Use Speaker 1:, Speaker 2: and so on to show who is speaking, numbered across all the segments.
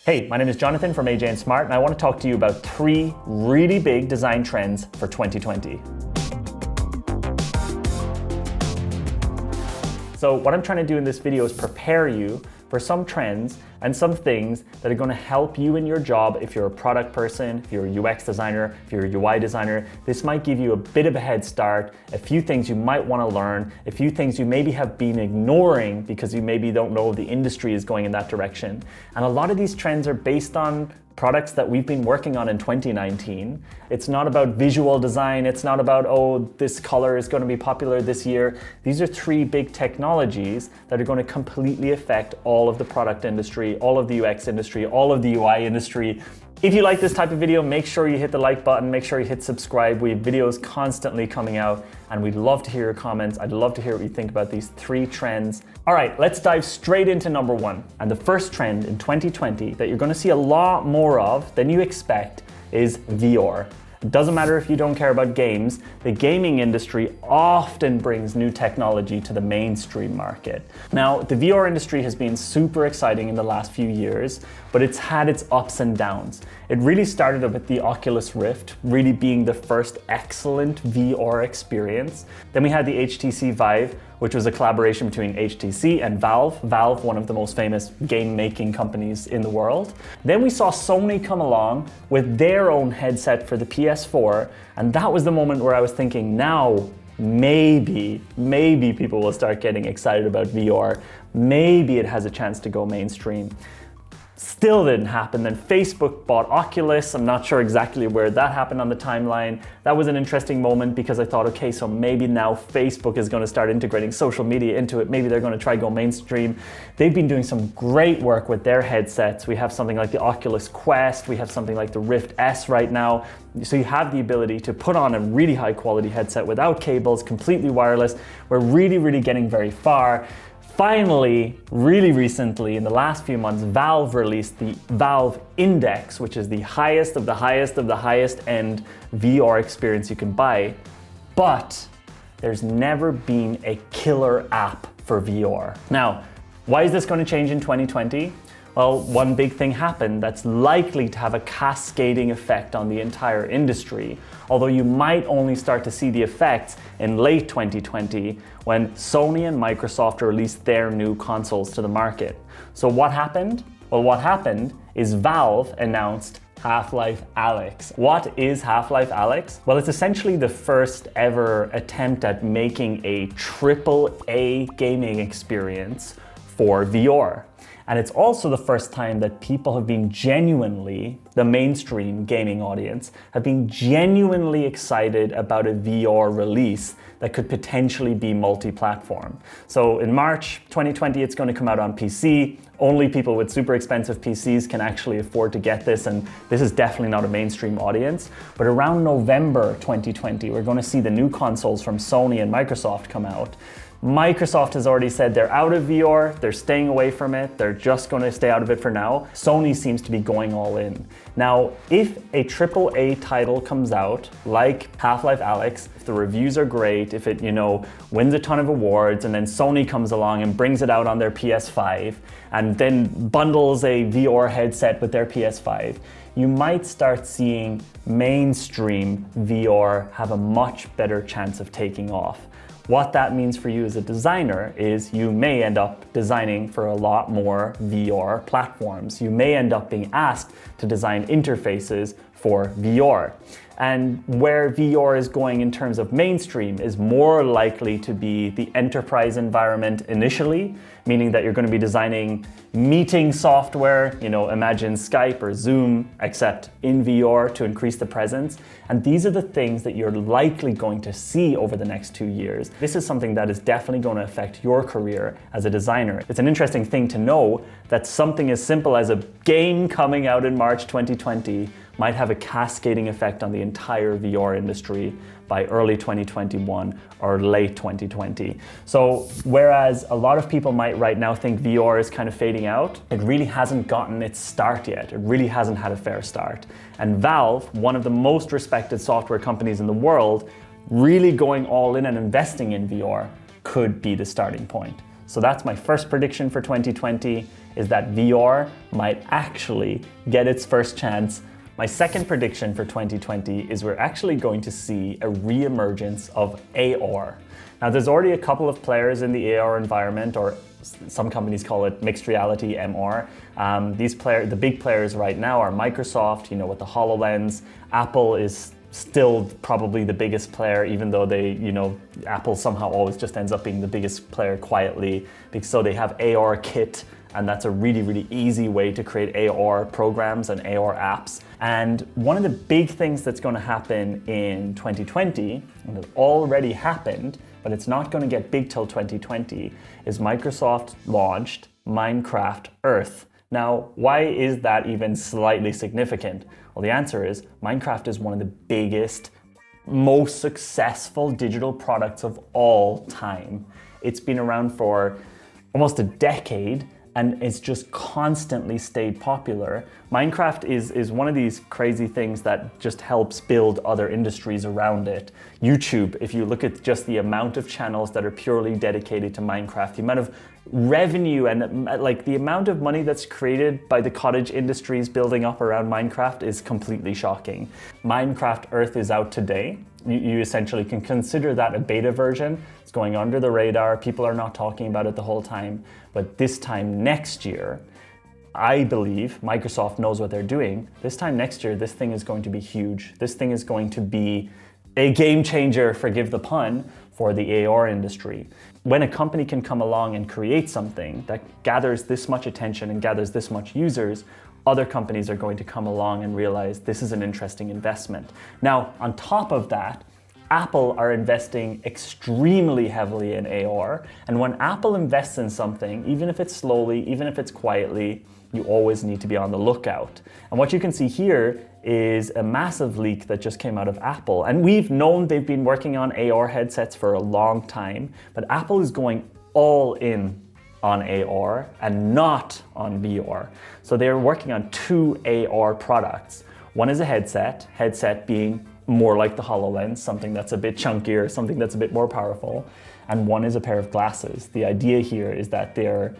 Speaker 1: Hey, my name is Jonathan from AJ and Smart, and I want to talk to you about 3 really big design trends for 2020. So what I'm trying to do in this video is prepare you for some trends and some things that are going to help you in your job. If you're a product person, if you're a UX designer, if you're a UI designer, this might give you a bit of a head start, a few things you might want to learn, a few things you maybe have been ignoring because you maybe don't know the industry is going in that direction. And a lot of these trends are based on products that we've been working on in 2019. It's not about visual design. It's not about, oh, this color is going to be popular this year. These are 3 big technologies that are going to completely affect all of the product industry, all of the UX industry, all of the UI industry. If you like this type of video, make sure you hit the like button, make sure you hit subscribe. We have videos constantly coming out and we'd love to hear your comments. I'd love to hear what you think about these 3 trends. All right, let's dive straight into number 1. And the first trend in 2020 that you're gonna see a lot more of than you expect is VR. It doesn't matter if you don't care about games, the gaming industry often brings new technology to the mainstream market. Now, the VR industry has been super exciting in the last few years, but it's had its ups and downs. It really started with the Oculus Rift, really being the first excellent VR experience. Then we had the HTC Vive, which was a collaboration between HTC and Valve. Valve, one of the most famous game-making companies in the world. Then we saw Sony come along with their own headset for the PS4, and that was the moment where I was thinking, now maybe people will start getting excited about VR. Maybe it has a chance to go mainstream. Still didn't happen. Then Facebook bought Oculus. I'm not sure exactly where that happened on the timeline. That was an interesting moment because I thought, okay, so maybe now Facebook is going to start integrating social media into it. Maybe they're going to try go mainstream. They've been doing some great work with their headsets. We have something like the Oculus Quest. We have something like the Rift S right now. So you have the ability to put on a really high quality headset without cables, completely wireless. We're really getting very far. Finally, really recently, in the last few months, Valve released the Valve Index, which is the highest of the highest of the highest end VR experience you can buy. But there's never been a killer app for VR. Now, why is this going to change in 2020? Well, one big thing happened that's likely to have a cascading effect on the entire industry, although you might only start to see the effects in late 2020 when Sony and Microsoft released their new consoles to the market. So what happened? Well, what happened is Valve announced Half-Life Alyx. What is Half-Life Alyx? Well, it's essentially the first ever attempt at making a AAA gaming experience for VR. And it's also the first time that people have been genuinely, the mainstream gaming audience, have been genuinely excited about a VR release that could potentially be multi-platform. So in March 2020, it's going to come out on PC. Only people with super expensive PCs can actually afford to get this, and this is definitely not a mainstream audience. But around November 2020, we're going to see the new consoles from Sony and Microsoft come out. Microsoft has already said they're out of VR, they're staying away from it, they're just going to stay out of it for now. Sony seems to be going all in. Now, if a AAA title comes out, like Half-Life Alyx, if the reviews are great, if it, wins a ton of awards, and then Sony comes along and brings it out on their PS5, and then bundles a VR headset with their PS5, you might start seeing mainstream VR have a much better chance of taking off. What that means for you as a designer is you may end up designing for a lot more VR platforms. You may end up being asked to design interfaces for VR. And where VR is going in terms of mainstream is more likely to be the enterprise environment initially, meaning that you're going to be designing meeting software, imagine Skype or Zoom, except in VR to increase the presence. And these are the things that you're likely going to see over the next 2 years. This is something that is definitely going to affect your career as a designer. It's an interesting thing to know that something as simple as a game coming out in March 2020 might have a cascading effect on the entire VR industry by early 2021 or late 2020. So whereas a lot of people might right now think VR is kind of fading out, it really hasn't gotten its start yet. It really hasn't had a fair start. And Valve, one of the most respected software companies in the world, really going all in and investing in VR could be the starting point. So that's my first prediction for 2020. is that VR might actually get its first chance. My second prediction for 2020 is we're actually going to see a re-emergence of AR. Now, there's already a couple of players in the AR environment, or some companies call it mixed reality, MR. The big players right now are Microsoft, with the HoloLens. Apple is still probably the biggest player, even though Apple somehow always just ends up being the biggest player quietly. So they have ARKit, and that's a really, really easy way to create AR programs and AR apps. And one of the big things that's going to happen in 2020, and it already happened, but it's not going to get big till 2020, is Microsoft launched Minecraft Earth. Now, why is that even slightly significant? Well, the answer is Minecraft is one of the biggest, most successful digital products of all time. It's been around for almost a decade, and it's just constantly stayed popular. Minecraft is one of these crazy things that just helps build other industries around it. YouTube, if you look at just the amount of channels that are purely dedicated to Minecraft, the amount of revenue and the amount of money that's created by the cottage industries building up around Minecraft is completely shocking. Minecraft Earth is out today. You essentially can consider that a beta version. It's going under the radar. People are not talking about it the whole time. But this time next year, I believe Microsoft knows what they're doing. This time next year, this thing is going to be huge. This thing is going to be a game changer, forgive the pun, for the AR industry. When a company can come along and create something that gathers this much attention and gathers this much users, other companies are going to come along and realize this is an interesting investment. Now, on top of that, Apple are investing extremely heavily in AR. And when Apple invests in something, even if it's slowly, even if it's quietly, you always need to be on the lookout. And what you can see here is a massive leak that just came out of Apple. And we've known they've been working on AR headsets for a long time, but Apple is going all in on AR and not on VR. So they're working on two AR products. One is a headset being more like the HoloLens, something that's a bit chunkier, something that's a bit more powerful. And one is a pair of glasses. The idea here is that they're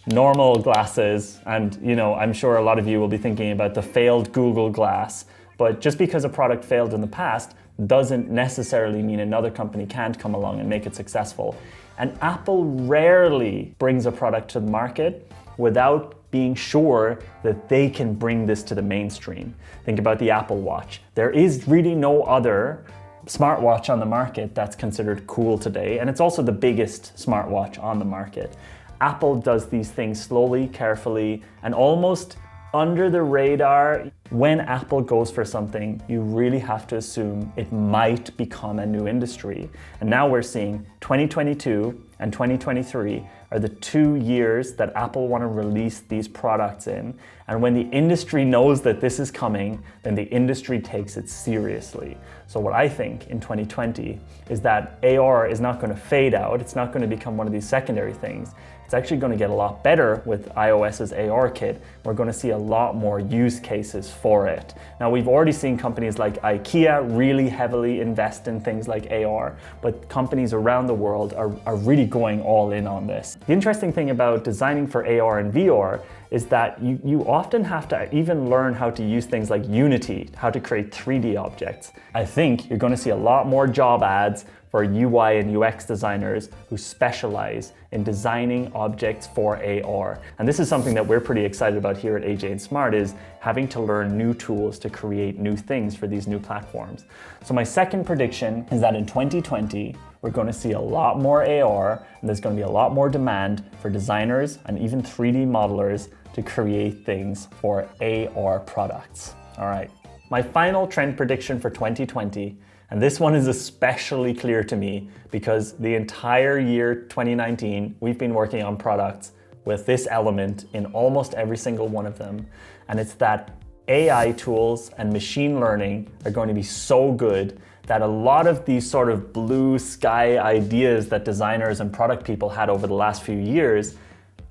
Speaker 1: normal glasses, and I'm sure a lot of you will be thinking about the failed Google Glass, but just because a product failed in the past doesn't necessarily mean another company can't come along and make it successful. And Apple rarely brings a product to the market without being sure that they can bring this to the mainstream. Think about the Apple Watch. There is really no other smartwatch on the market that's considered cool today, and it's also the biggest smartwatch on the market. Apple does these things slowly, carefully, and almost under the radar. When Apple goes for something, you really have to assume it might become a new industry. And now we're seeing 2022 and 2023 are the 2 years that Apple want to release these products in. And when the industry knows that this is coming, then the industry takes it seriously. So what I think in 2020 is that AR is not going to fade out. It's not going to become one of these secondary things. It's actually going to get a lot better with iOS's ARKit. We're going to see a lot more use cases for it. Now, we've already seen companies like IKEA really heavily invest in things like AR, but companies around the world are really going all in on this. The interesting thing about designing for AR and VR is that you often have to even learn how to use things like Unity, how to create 3D objects. I think you're going to see a lot more job ads for UI and UX designers who specialize in designing objects for AR. And this is something that we're pretty excited about here at AJ and Smart, is having to learn new tools to create new things for these new platforms. So my second prediction is that in 2020, we're going to see a lot more AR, and there's going to be a lot more demand for designers and even 3D modelers to create things for AR products. All right, my final trend prediction for 2020, and this one is especially clear to me because the entire year 2019, we've been working on products with this element in almost every single one of them. And it's that AI tools and machine learning are going to be so good that a lot of these sort of blue sky ideas that designers and product people had over the last few years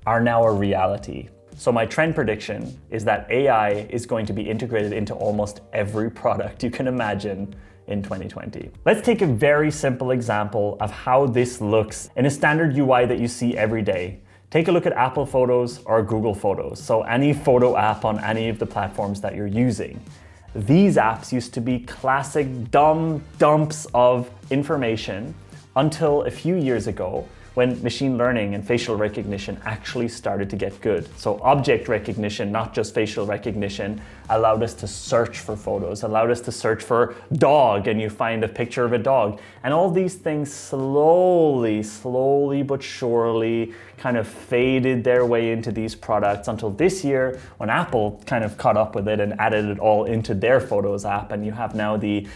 Speaker 1: are now a reality. So my trend prediction is that AI is going to be integrated into almost every product you can imagine in 2020. Let's take a very simple example of how this looks in a standard UI that you see every day. Take a look at Apple Photos or Google Photos, so any photo app on any of the platforms that you're using. These apps used to be classic dumb dumps of information until a few years ago when machine learning and facial recognition actually started to get good. So object recognition, not just facial recognition, allowed us to search for photos, allowed us to search for dog, and you find a picture of a dog. And all these things slowly but surely kind of faded their way into these products until this year when Apple kind of caught up with it and added it all into their Photos app. And you have now the,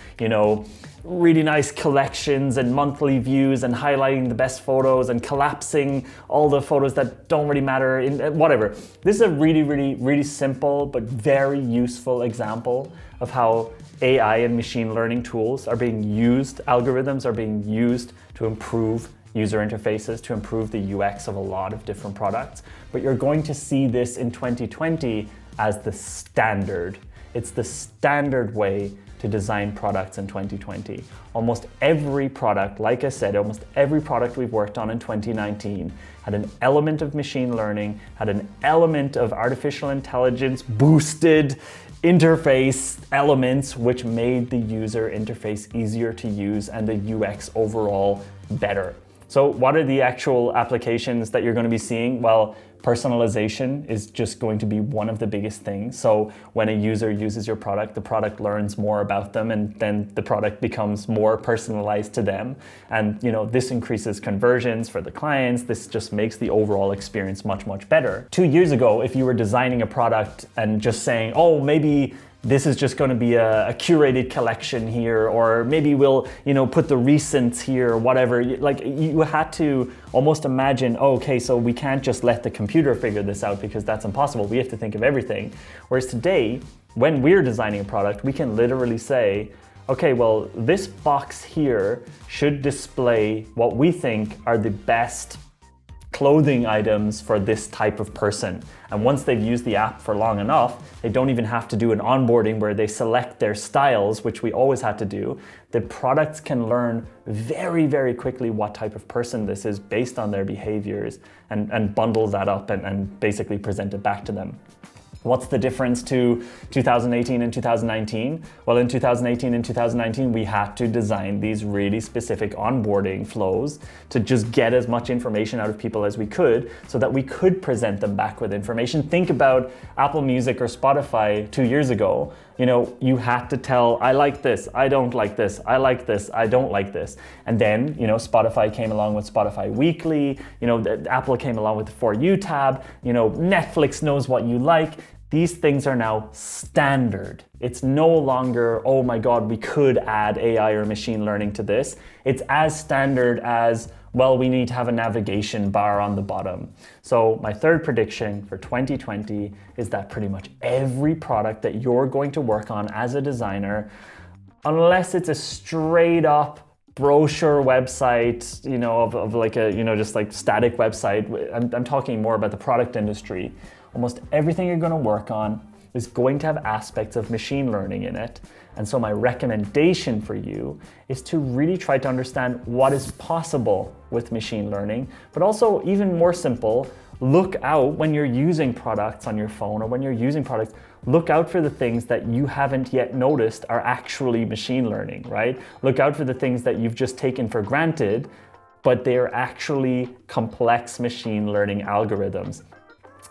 Speaker 1: really nice collections and monthly views and highlighting the best photos and collapsing all the photos that don't really matter, whatever. This is a really simple but very useful example of how AI and machine learning tools are being used, algorithms are being used to improve user interfaces, to improve the UX of a lot of different products. But you're going to see this in 2020 as the standard. It's the standard way to design products in 2020. Almost every product, like I said, almost every product we've worked on in 2019 had an element of machine learning, had an element of artificial intelligence boosted interface elements, which made the user interface easier to use and the UX overall better. So what are the actual applications that you're going to be seeing? Well, personalization is just going to be one of the biggest things. So when a user uses your product, the product learns more about them, and then the product becomes more personalized to them. And this increases conversions for the clients. This just makes the overall experience much better. 2 years ago, if you were designing a product and just saying, oh, maybe this is just going to be a curated collection here, or maybe we'll, put the recents here, or whatever. Like, you had to almost imagine, okay, so we can't just let the computer figure this out because that's impossible. We have to think of everything. Whereas today, when we're designing a product, we can literally say, okay, well, this box here should display what we think are the best clothing items for this type of person. And once they've used the app for long enough, they don't even have to do an onboarding where they select their styles, which we always had to do. The products can learn very quickly what type of person this is based on their behaviors and bundle that up and basically present it back to them. What's the difference to 2018 and 2019? Well, in 2018 and 2019, we had to design these really specific onboarding flows to just get as much information out of people as we could so that we could present them back with information. Think about Apple Music or Spotify 2 years ago. You had to tell, I like this, I don't like this, I like this, I don't like this. And then, Spotify came along with Spotify Weekly, Apple came along with the For You tab, Netflix knows what you like. These things are now standard. It's no longer, oh my God, we could add AI or machine learning to this. It's as standard as, well, we need to have a navigation bar on the bottom. So my third prediction for 2020 is that pretty much every product that you're going to work on as a designer, unless it's a straight up brochure website, of like a, just like static website, I'm talking more about the product industry. Almost everything you're going to work on is going to have aspects of machine learning in it. And so my recommendation for you is to really try to understand what is possible with machine learning, but also even more simple, look out when you're using products on your phone or when you're using products, look out for the things that you haven't yet noticed are actually machine learning, right? Look out for the things that you've just taken for granted, but they're actually complex machine learning algorithms.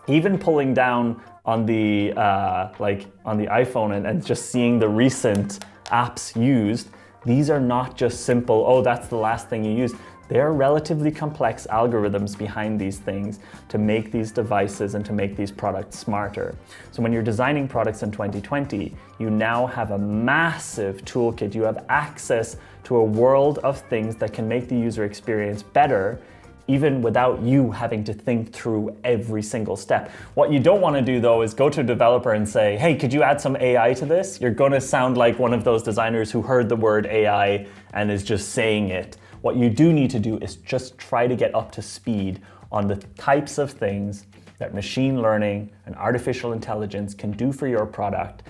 Speaker 1: Even pulling down on the on the iPhone and just seeing the recent apps used, these are not just simple, oh, that's the last thing you used. There are relatively complex algorithms behind these things to make these devices and to make these products smarter. So when you're designing products in 2020, you now have a massive toolkit. You have access to a world of things that can make the user experience better, even without you having to think through every single step. What you don't want to do though is go to a developer and say, hey, could you add some AI to this? You're going to sound like one of those designers who heard the word AI and is just saying it. What you do need to do is just try to get up to speed on the types of things that machine learning and artificial intelligence can do for your product.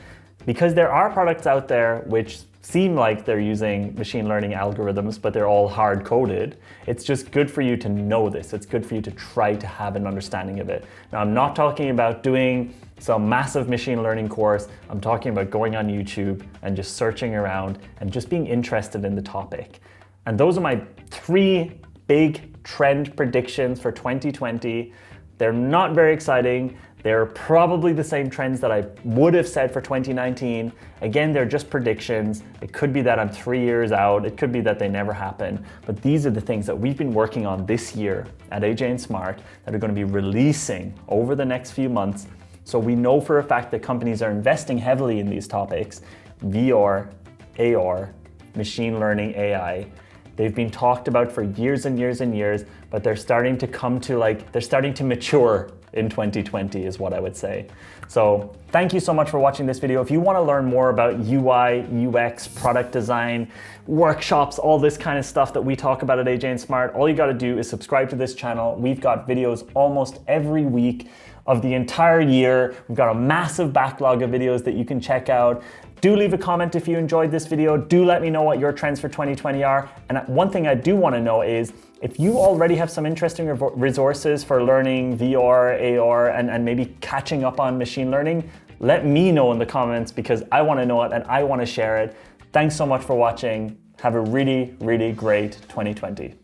Speaker 1: Because there are products out there which seem like they're using machine learning algorithms, but they're all hard coded. It's just good for you to know this. It's good for you to try to have an understanding of it. Now, I'm not talking about doing some massive machine learning course. I'm talking about going on YouTube and just searching around and just being interested in the topic. And those are my 3 big trend predictions for 2020. They're not very exciting. They're probably the same trends that I would have said for 2019. Again, they're just predictions. It could be that I'm 3 years out. It could be that they never happen. But these are the things that we've been working on this year at AJ and Smart that are going to be releasing over the next few months. So we know for a fact that companies are investing heavily in these topics: VR, AR, machine learning, AI. They've been talked about for years and years and years, but they're starting to they're starting to mature in 2020 is what I would say. So thank you so much for watching this video. If you want to learn more about UI, UX, product design, workshops, all this kind of stuff that we talk about at AJ and Smart, all you got to do is subscribe to this channel. We've got videos almost every week of the entire year. We've got a massive backlog of videos that you can check out. Do leave a comment if you enjoyed this video. Do let me know what your trends for 2020 are. And one thing I do want to know is, if you already have some interesting resources for learning VR, AR, and maybe catching up on machine learning, let me know in the comments, because I want to know it and I want to share it. Thanks so much for watching. Have a really, really great 2020.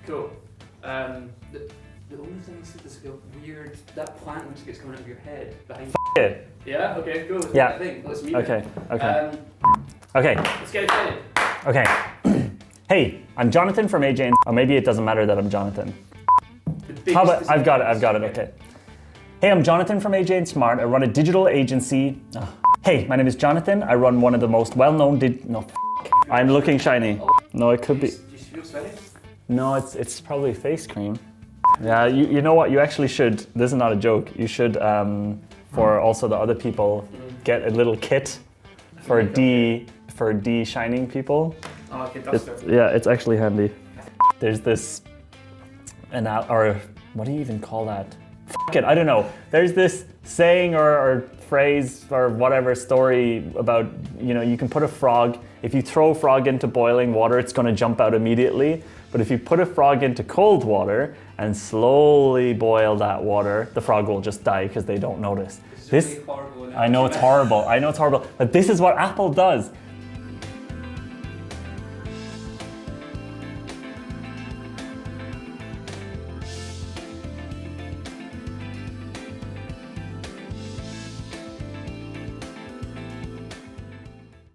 Speaker 2: Cool. The only thing is there's like a weird, that plant looks like it's coming out of your head behind you.
Speaker 1: It.
Speaker 2: Yeah? Okay, cool.
Speaker 1: Yeah.
Speaker 2: Let's meet
Speaker 1: Okay,
Speaker 2: it.
Speaker 1: okay. Okay,
Speaker 2: Let's get excited.
Speaker 1: okay. Hey, I'm Jonathan from AJ, or maybe it doesn't matter that I'm Jonathan. How about, I've got it, okay. Hey, I'm Jonathan from AJ and Smart. I run a digital agency. Hey, my name is Jonathan. I run one of the most well-known I'm looking shiny. No, it could be.
Speaker 2: Do you feel sweaty?
Speaker 1: No, it's probably face cream. Yeah, you know what? You actually should, this is not a joke, you should, for also the other people, get a little kit for de-shining people.
Speaker 2: Oh, okay, that's fair.
Speaker 1: Yeah, it's actually handy. There's this, or what do you even call that? F it, I don't know. There's this saying or phrase or whatever story about, you can put a frog, if you throw a frog into boiling water, it's gonna jump out immediately. But if you put a frog into cold water and slowly boil that water, the frog will just die because they don't notice.
Speaker 2: It's really horrible.
Speaker 1: I know it's horrible. But this is what Apple does.